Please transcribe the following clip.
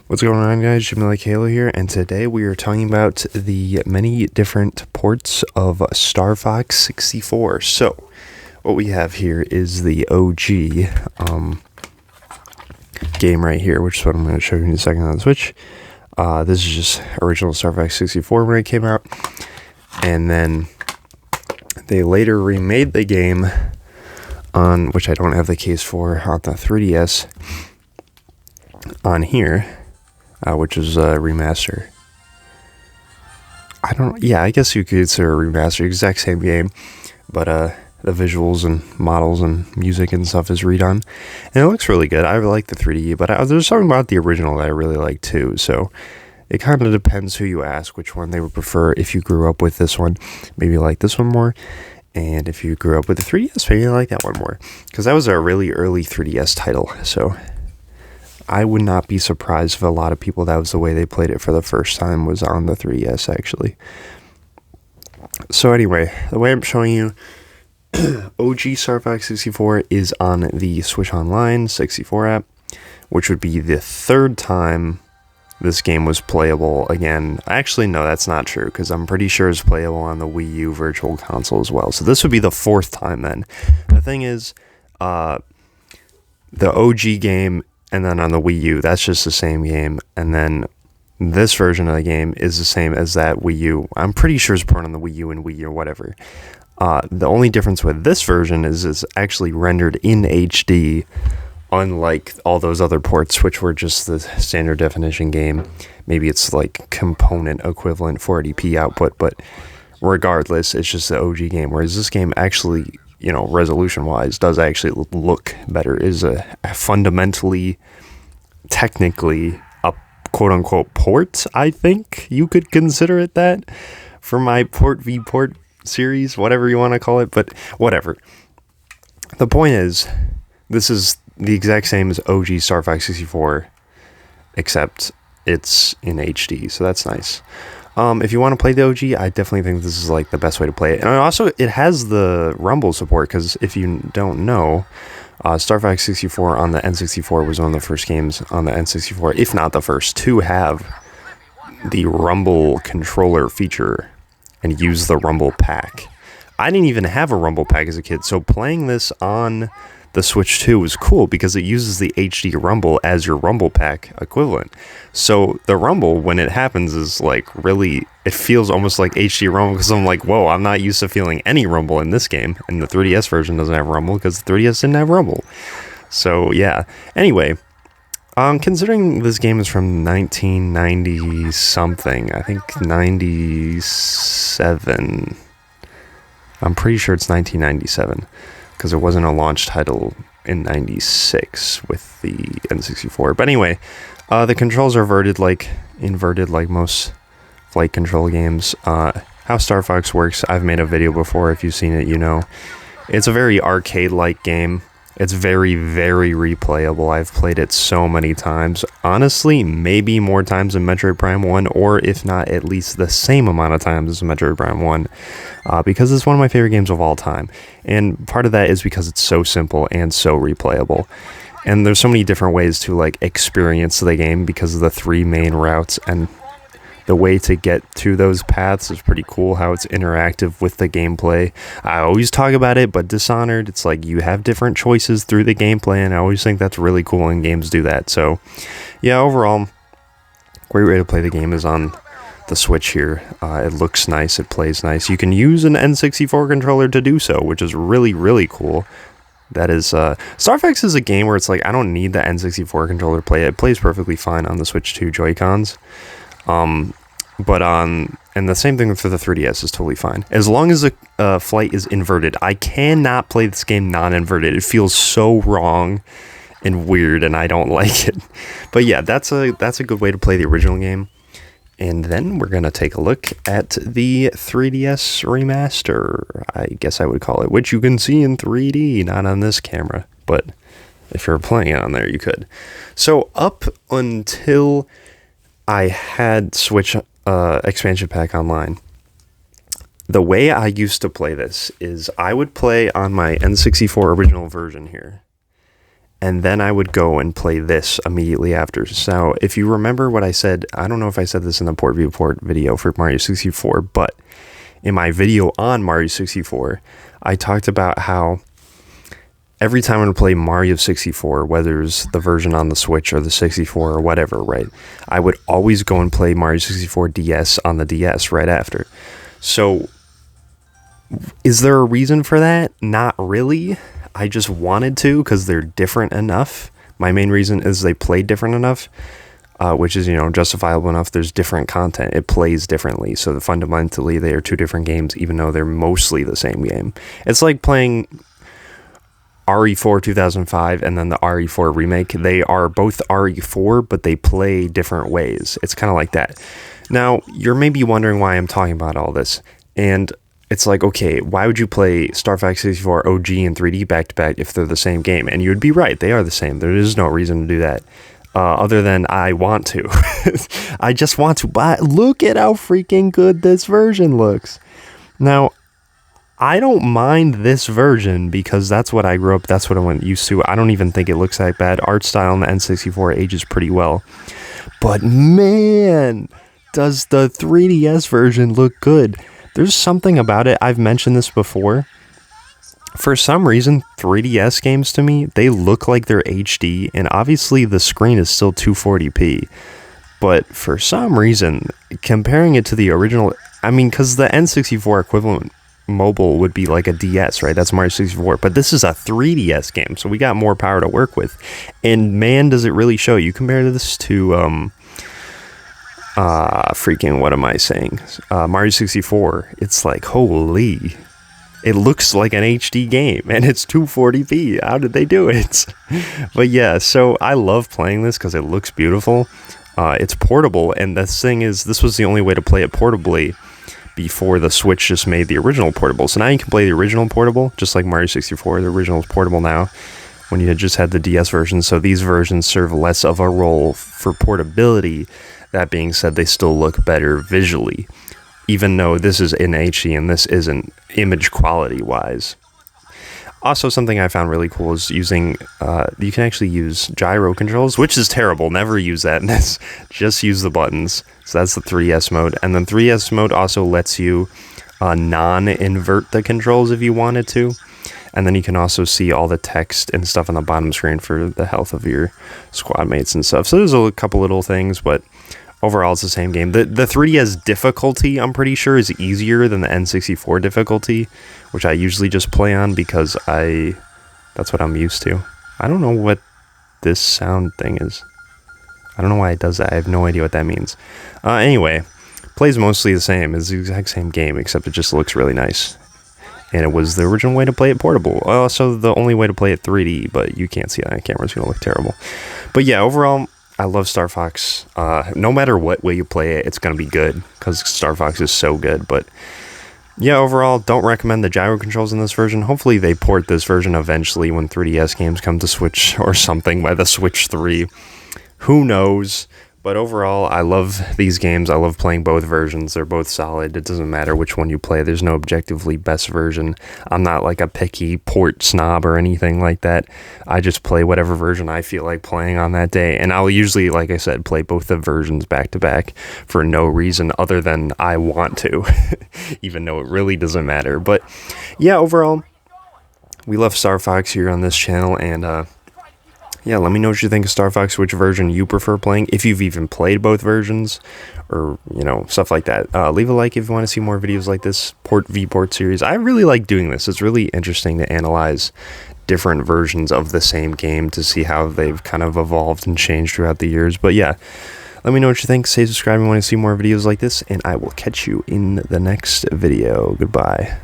What's going on, guys? Jimmy Like Halo here, and today we are talking about the many different ports of Star Fox 64. So, what we have here is the OG game right here, which is what I'm going to show you in a second on the Switch. This is just original Star Fox 64 when it came out, and then they later remade the game on, which I don't have the case for, on the 3DS on here. Which is a remaster. I guess you could consider a remaster, exact same game, but the visuals and models and music and stuff is redone, and it looks really good. I like the 3D, but there's something about the original that I really like too, so it kind of depends who you ask which one they would prefer. If you grew up with this one, maybe you like this one more, and if you grew up with the 3DS, maybe you like that one more, because that was a really early 3DS title, so I would not be surprised if a lot of people, that was the way they played it for the first time, was on the 3DS, actually. So anyway, the way I'm showing you OG Star Fox 64 is on the Switch Online 64 app, which would be the third time this game was playable again. Actually, no, that's not true, because I'm pretty sure it's playable on the Wii U Virtual Console as well. So this would be the fourth time then. The thing is, the OG game, and then on the Wii U, that's just the same game. And then this version of the game is the same as that Wii U. I'm pretty sure it's ported on the Wii U and Wii U or whatever. The only difference with this version is it's actually rendered in HD, unlike all those other ports, which were just the standard definition game. Maybe it's like component equivalent 480p output, but regardless, it's just the OG game. Whereas this game actually, resolution-wise, does actually look better. Is a fundamentally, technically, a quote-unquote port, I think you could consider it that, for my port v port series, whatever you want to call it, but whatever. The point is, this is the exact same as OG Star Fox 64, except it's in HD, so that's nice. If you want to play the OG, I definitely think this is like the best way to play it. And also, it has the rumble support, because if you don't know, Star Fox 64 on the N64 was one of the first games on the N64, if not the first, to have the rumble controller feature and use the rumble pack. I didn't even have a rumble pack as a kid, so playing this on the Switch 2 was cool because it uses the HD rumble as your rumble pack equivalent. So the rumble, when it happens, is like really, it feels almost like HD rumble, because I'm like, whoa, I'm not used to feeling any rumble in this game. And the 3DS version doesn't have rumble because the 3DS didn't have rumble. So yeah. Anyway, considering this game is from 1990 something, I think 97. I'm pretty sure it's 1997. Because there wasn't a launch title in 96 with the N64. But anyway, the controls are inverted like most flight control games. How Star Fox works, I've made a video before. If you've seen it, you know. It's a very arcade-like game. It's very, very replayable. I've played it so many times. Honestly, maybe more times than Metroid Prime 1, or if not, at least the same amount of times as Metroid Prime 1, because it's one of my favorite games of all time. And part of that is because it's so simple and so replayable. And there's so many different ways to experience the game because of the three main routes, and the way to get to those paths is pretty cool, how it's interactive with the gameplay. I always talk about it, but Dishonored, it's like you have different choices through the gameplay, and I always think that's really cool when games do that. So, yeah, overall, great way to play the game is on the Switch here. It looks nice, it plays nice. You can use an N64 controller to do so, which is really, really cool. That is, Star Fox is a game where it's like, I don't need the N64 controller to play it. It plays perfectly fine on the Switch 2 Joy-Cons. And the same thing for the 3DS is totally fine. As long as the flight is inverted. I cannot play this game non-inverted. It feels so wrong and weird, and I don't like it. But yeah, that's a good way to play the original game. And then we're going to take a look at the 3DS remaster, I guess I would call it, which you can see in 3D, not on this camera. But if you're playing it on there, you could. So up until I had Switch expansion pack online, the way I used to play this is I would play on my N64 original version here, and then I would go and play this immediately after. So if you remember what I said, I don't know if I said this in the port viewport video for Mario 64, but in my video on Mario 64, I talked about how every time I would play Mario 64, whether it's the version on the Switch or the 64 or whatever, right, I would always go and play Mario 64 DS on the DS right after. So is there a reason for that? Not really. I just wanted to because they're different enough. My main reason is they play different enough, which is, justifiable enough. There's different content. It plays differently. So fundamentally, they are two different games, even though they're mostly the same game. It's like playing RE4 2005 and then the RE4 remake. They are both RE4, but they play different ways. It's kind of like that. Now, you're maybe wondering why I'm talking about all this. And it's like, okay, why would you play Star Fox 64 OG and 3D back-to-back if they're the same game? And you'd be right. They are the same. There is no reason to do that. Other than I want to. I just want to. But look at how freaking good this version looks. Now, I don't mind this version because that's what I grew up, that's what I went used to. I don't even think it looks that bad. Art style in the N64 ages pretty well. But man, does the 3DS version look good. There's something about it. I've mentioned this before. For some reason, 3DS games to me, they look like they're HD, and obviously the screen is still 240p. But for some reason, comparing it to the original, because the N64 equivalent mobile would be like a DS, right? That's Mario 64, but this is a 3DS game, so we got more power to work with. And man, does it really show. You compare this to freaking, what am I saying? Mario 64. It's like, holy, it looks like an HD game and it's 240p. How did they do it? But yeah, so I love playing this because it looks beautiful. It's portable, and the thing is, this was the only way to play it portably before the Switch just made the original portable. So now you can play the original portable, just like Mario 64. The original is portable now, when you had just had the DS version. So these versions serve less of a role for portability. That being said, they still look better visually, even though this is in HD and this isn't image quality wise. Also, something I found really cool is using, you can actually use gyro controls, which is terrible. Never use that in this. Just use the buttons. So that's the 3DS mode. And then 3DS mode also lets you non-invert the controls if you wanted to. And then you can also see all the text and stuff on the bottom screen for the health of your squad mates and stuff. So there's a couple little things, but overall it's the same game. The 3DS difficulty, I'm pretty sure, is easier than the N64 difficulty, which I usually just play on because that's what I'm used to. I don't know what this sound thing is. I don't know why it does that. I have no idea what that means. Anyway, plays mostly the same. It's the exact same game, except it just looks really nice. And it was the original way to play it portable. Also, the only way to play it 3D, but you can't see that on camera. It's going to look terrible. But yeah, overall, I love Star Fox. No matter what way you play it, it's going to be good because Star Fox is so good. But yeah, overall, don't recommend the gyro controls in this version. Hopefully they port this version eventually when 3DS games come to Switch or something by the Switch 3. Who knows? But overall, I love these games. I love playing both versions. They're both solid. It doesn't matter which one you play. There's no objectively best version. I'm not like a picky port snob or anything like that. I just play whatever version I feel like playing on that day. And I'll usually, like I said, play both the versions back to back for no reason other than I want to, even though it really doesn't matter. But yeah, overall, we love Star Fox here on this channel, and yeah, let me know what you think of Star Fox, which version you prefer playing, if you've even played both versions, or, stuff like that. Leave a like if you want to see more videos like this Port V-Port series. I really like doing this. It's really interesting to analyze different versions of the same game to see how they've kind of evolved and changed throughout the years. But yeah, let me know what you think. Say subscribe if you want to see more videos like this, and I will catch you in the next video. Goodbye.